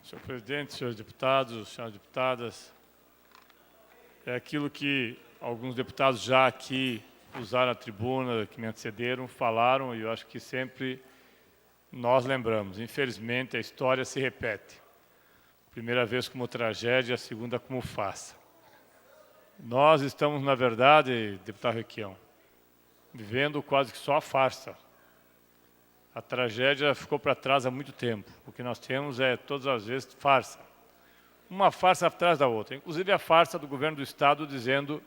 Senhor presidente, senhores deputados, senhoras deputadas, é aquilo que alguns deputados já aqui usaram a tribuna, que me antecederam, falaram, e eu acho que sempre nós lembramos. Infelizmente, a história se repete. Primeira vez como tragédia, a segunda como farsa. Nós estamos, na verdade, deputado Requião, vivendo quase que só a farsa. A tragédia ficou para trás há muito tempo. O que nós temos é, todas as vezes, farsa. Uma farsa atrás da outra. Inclusive a farsa do governo do Estado dizendo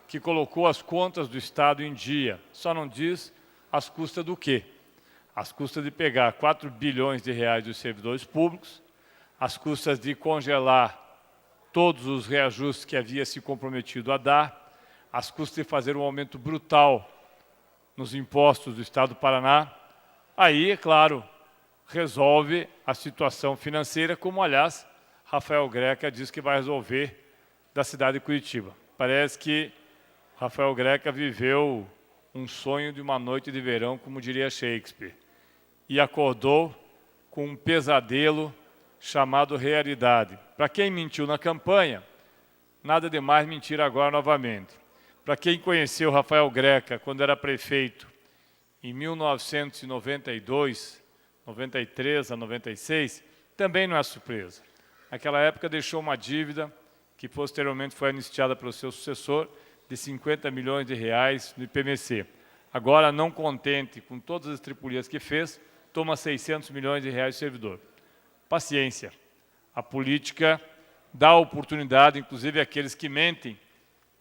que colocou as contas do Estado em dia. Só não diz às custas do quê? Às custas de pegar 4 bilhões de reais dos servidores públicos, às custas de congelar todos os reajustes que havia se comprometido a dar, às custas de fazer um aumento brutal nos impostos do Estado do Paraná. Aí, é claro, resolve a situação financeira, como, aliás, Rafael Greca diz que vai resolver da cidade de Curitiba. Parece que Rafael Greca viveu um sonho de uma noite de verão, como diria Shakespeare, e acordou com um pesadelo chamado realidade. Para quem mentiu na campanha, nada demais mentir agora novamente. Para quem conheceu Rafael Greca quando era prefeito, em 1992, 93 a 96, também não é surpresa. Naquela época deixou uma dívida que posteriormente foi anistiada pelo seu sucessor de 50 milhões de reais no IPMC. Agora, não contente com todas as estripulias que fez, toma 600 milhões de reais de servidor. Paciência. A política dá oportunidade, inclusive àqueles que mentem,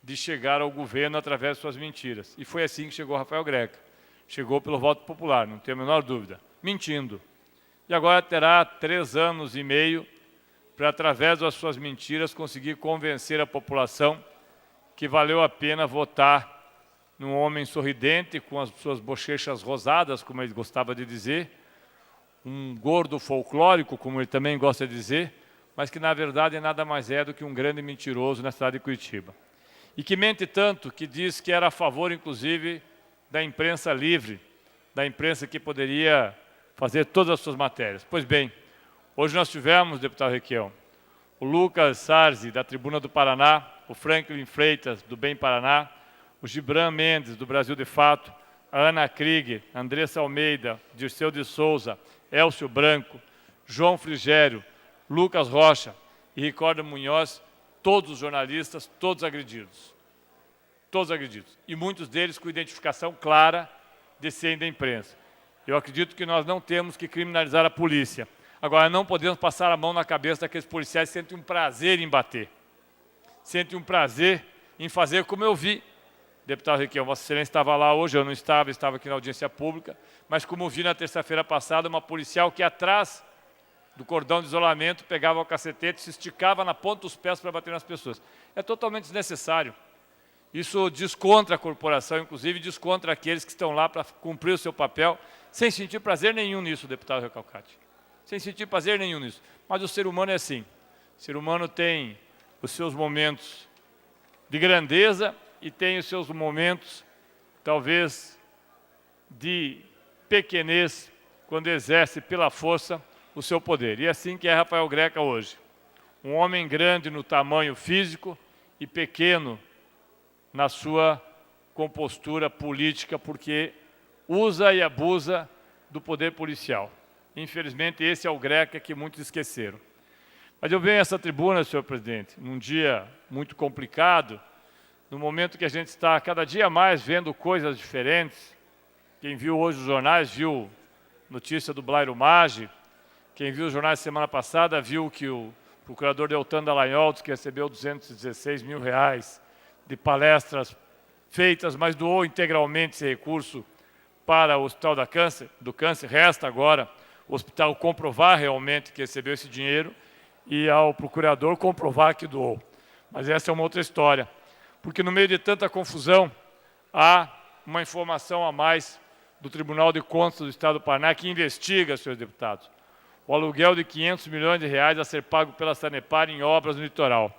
de chegar ao governo através de suas mentiras. E foi assim que chegou Rafael Greca. Chegou pelo voto popular, não tenho a menor dúvida, mentindo. E agora terá 3 anos e meio para, através das suas mentiras, conseguir convencer a população que valeu a pena votar num homem sorridente, com as suas bochechas rosadas, como ele gostava de dizer, um gordo folclórico, como ele também gosta de dizer, mas que, na verdade, nada mais é do que um grande mentiroso na cidade de Curitiba. E que mente tanto que diz que era a favor, inclusive, da imprensa livre, da imprensa que poderia fazer todas as suas matérias. Pois bem, hoje nós tivemos, deputado Requião, o Lucas Sarzi, da Tribuna do Paraná, o Franklin Freitas, do Bem Paraná, o Gibran Mendes, do Brasil de Fato, a Ana Krieger, Andressa Almeida, Dirceu de Souza, Elcio Branco, João Frigério, Lucas Rocha e Ricardo Munhoz, todos os jornalistas, todos agredidos. Todos agredidos. E muitos deles com identificação clara de serem da imprensa. Eu acredito que nós não temos que criminalizar a polícia. Agora, não podemos passar a mão na cabeça daqueles policiais que sentem um prazer em bater. Sentem um prazer em fazer como eu vi. Deputado Requião, Vossa Excelência estava lá hoje, eu não estava, estava aqui na audiência pública, mas como vi na terça-feira passada, uma policial que atrás do cordão de isolamento pegava o cacetete e se esticava na ponta dos pés para bater nas pessoas. É totalmente desnecessário. Isso descontra a corporação, inclusive descontra aqueles que estão lá para cumprir o seu papel, sem sentir prazer nenhum nisso, deputado Recalcati. Sem sentir prazer nenhum nisso. Mas o ser humano é assim. O ser humano tem os seus momentos de grandeza e tem os seus momentos, talvez, de pequenez, quando exerce pela força o seu poder. E é assim que é Rafael Greca hoje. Um homem grande no tamanho físico e pequeno na sua compostura política, porque usa e abusa do poder policial. Infelizmente, esse é o Greca que muitos esqueceram. Mas eu venho a essa tribuna, senhor presidente, num dia muito complicado, no momento que a gente está cada dia mais vendo coisas diferentes. Quem viu hoje os jornais viu notícia do Blairo Maggi. Quem viu os jornais semana passada viu que o procurador Deltan Dallagnol, que recebeu 216 mil reais de palestras feitas, mas doou integralmente esse recurso para o Hospital do Câncer. Resta agora o hospital comprovar realmente que recebeu esse dinheiro e ao procurador comprovar que doou. Mas essa é uma outra história, porque no meio de tanta confusão há uma informação a mais do Tribunal de Contas do Estado do Paraná que investiga, senhores deputados, o aluguel de 500 milhões de reais a ser pago pela Sanepar em obras no litoral.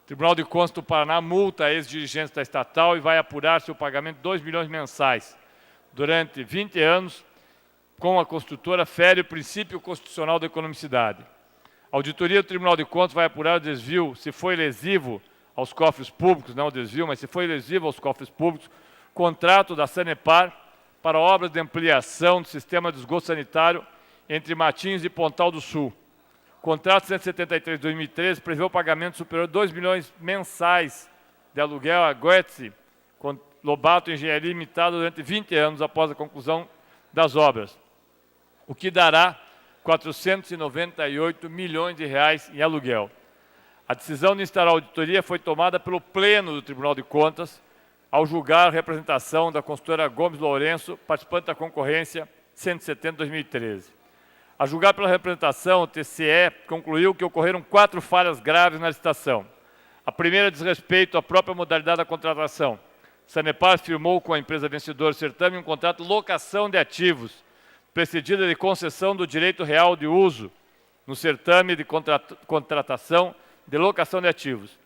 O Tribunal de Contas do Paraná multa ex-dirigentes da estatal e vai apurar seu pagamento de 2 milhões mensais. Durante 20 anos, com a construtora, fere o princípio constitucional da economicidade. A auditoria do Tribunal de Contas vai apurar o desvio, se foi lesivo aos cofres públicos, não o desvio, mas se foi lesivo aos cofres públicos, contrato da Sanepar para obras de ampliação do sistema de esgoto sanitário entre Matinhos e Pontal do Sul. O contrato 173 de 2013 prevê o pagamento superior a 2 milhões mensais de aluguel a Goetze, Lobato Engenharia Limitada, durante 20 anos após a conclusão das obras, o que dará 498 milhões de reais em aluguel. A decisão de instalar a auditoria foi tomada pelo Pleno do Tribunal de Contas, ao julgar a representação da consultora Gomes Lourenço, participante da concorrência 170/2013. A julgar pela representação, o TCE concluiu que ocorreram 4 falhas graves na licitação. A primeira diz respeito à própria modalidade da contratação. Sanepar firmou com a empresa vencedora do certame um contrato de locação de ativos, precedida de concessão do direito real de uso no certame de contratação de locação de ativos.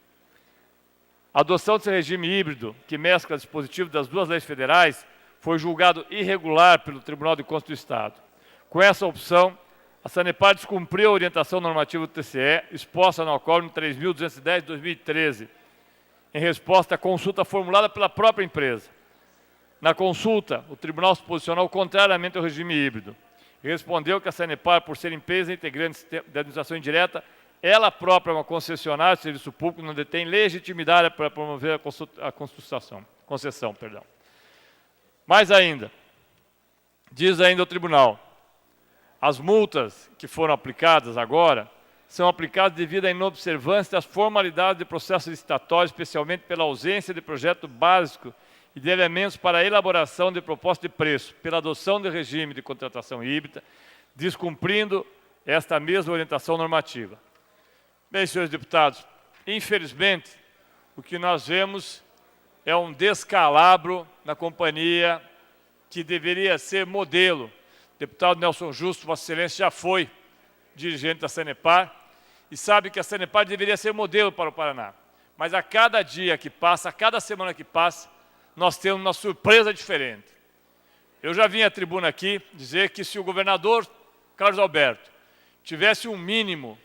A adoção desse regime híbrido, que mescla dispositivos das 2 leis federais, foi julgado irregular pelo Tribunal de Contas do Estado. Com essa opção, a Sanepar descumpriu a orientação normativa do TCE, exposta no acórdão 3.210 de 2013, em resposta à consulta formulada pela própria empresa. Na consulta, o tribunal se posicionou contrariamente ao regime híbrido e respondeu que a Sanepar, por ser empresa integrante da administração indireta, ela própria é uma concessionária de serviço público, não detém legitimidade para promover a concessão. Mais ainda, diz ainda o tribunal, as multas que foram aplicadas agora são aplicadas devido à inobservância das formalidades de processo licitatório, especialmente pela ausência de projeto básico e de elementos para a elaboração de proposta de preço, pela adoção de regime de contratação híbrida, descumprindo esta mesma orientação normativa. Bem, senhores deputados, infelizmente, o que nós vemos é um descalabro na companhia que deveria ser modelo. O deputado Nelson Justo, Vossa Excelência, já foi dirigente da Sanepar e sabe que a Sanepar deveria ser modelo para o Paraná. Mas a cada dia que passa, a cada semana que passa, nós temos uma surpresa diferente. Eu já vim à tribuna aqui dizer que se o governador Carlos Alberto tivesse um mínimo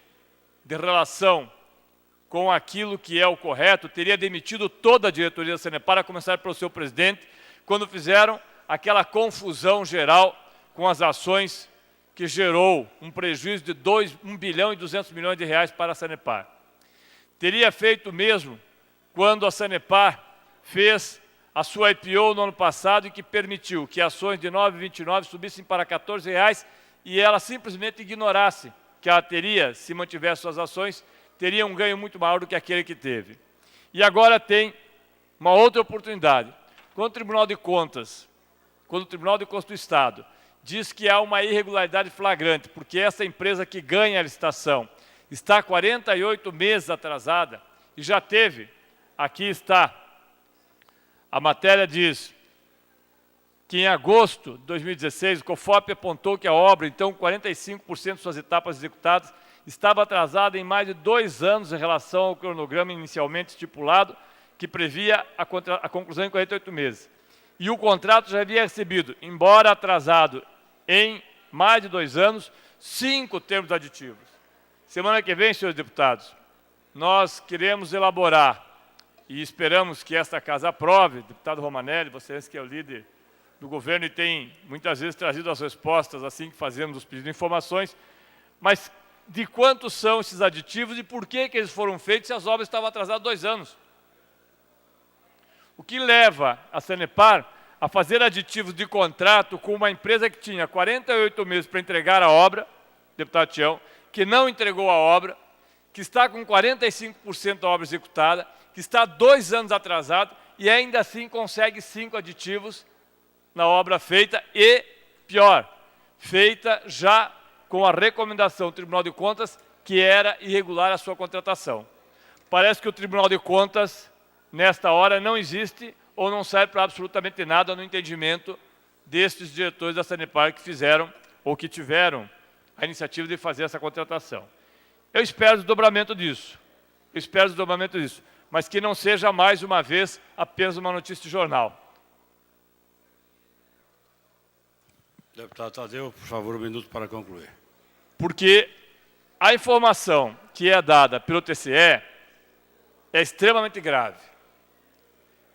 de relação com aquilo que é o correto, teria demitido toda a diretoria da Sanepar, a começar pelo seu presidente, quando fizeram aquela confusão geral com as ações que gerou um prejuízo de 1 bilhão e 200 milhões de reais para a Sanepar. Teria feito mesmo quando a Sanepar fez a sua IPO no ano passado e que permitiu que ações de R$ 9,29 subissem para R$ 14 e ela simplesmente ignorasse que ela teria, se mantivesse suas ações, teria um ganho muito maior do que aquele que teve. E agora tem uma outra oportunidade. Quando o Tribunal de Contas do Estado diz que há uma irregularidade flagrante, porque essa empresa que ganha a licitação está 48 meses atrasada e já teve, aqui está, a matéria diz que em agosto de 2016 o COFOP apontou que a obra, então 45% de suas etapas executadas, estava atrasada em mais de 2 anos em relação ao cronograma inicialmente estipulado, que previa a conclusão em 48 meses. E o contrato já havia recebido, embora atrasado em mais de 2 anos, 5 termos aditivos. Semana que vem, senhores deputados, nós queremos elaborar e esperamos que esta casa aprove, deputado Romanelli, vocês que é o líder do governo e tem muitas vezes trazido as respostas assim que fazemos os pedidos de informações, mas de quantos são esses aditivos e por que eles foram feitos se as obras estavam atrasadas 2 anos? O que leva a Sanepar a fazer aditivos de contrato com uma empresa que tinha 48 meses para entregar a obra, deputado Tião, que não entregou a obra, que está com 45% da obra executada, que está 2 anos atrasado e ainda assim consegue 5 aditivos na obra feita e, pior, feita já com a recomendação do Tribunal de Contas que era irregular a sua contratação. Parece que o Tribunal de Contas, nesta hora, não existe ou não serve para absolutamente nada no entendimento destes diretores da Sanepar que fizeram ou que tiveram a iniciativa de fazer essa contratação. Eu espero o desdobramento disso. Mas que não seja mais uma vez apenas uma notícia de jornal. Deputado Tadeu, por favor, 1 minuto para concluir. Porque A informação que é dada pelo TCE é extremamente grave.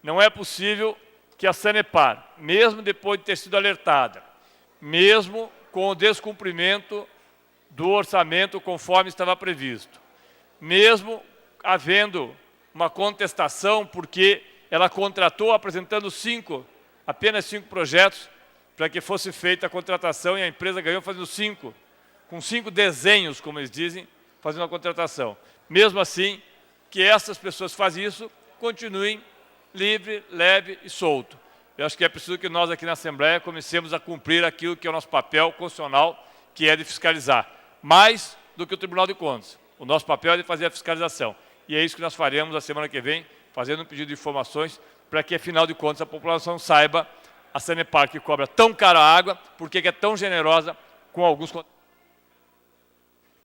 Não é possível que a Sanepar, mesmo depois de ter sido alertada, mesmo com o descumprimento do orçamento conforme estava previsto, mesmo havendo uma contestação porque ela contratou apresentando apenas 5 projetos para que fosse feita a contratação e a empresa ganhou fazendo 5, com 5 desenhos, como eles dizem, fazendo a contratação. Mesmo assim, que essas pessoas que fazem isso continuem livre, leve e solto. Eu acho que é preciso que nós aqui na Assembleia comecemos a cumprir aquilo que é o nosso papel constitucional, que é de fiscalizar, mais do que o Tribunal de Contas. O nosso papel é de fazer a fiscalização. E é isso que nós faremos a semana que vem, fazendo um pedido de informações para que, afinal de contas, a população saiba a Sanepar que cobra tão cara a água, porque é tão generosa com alguns...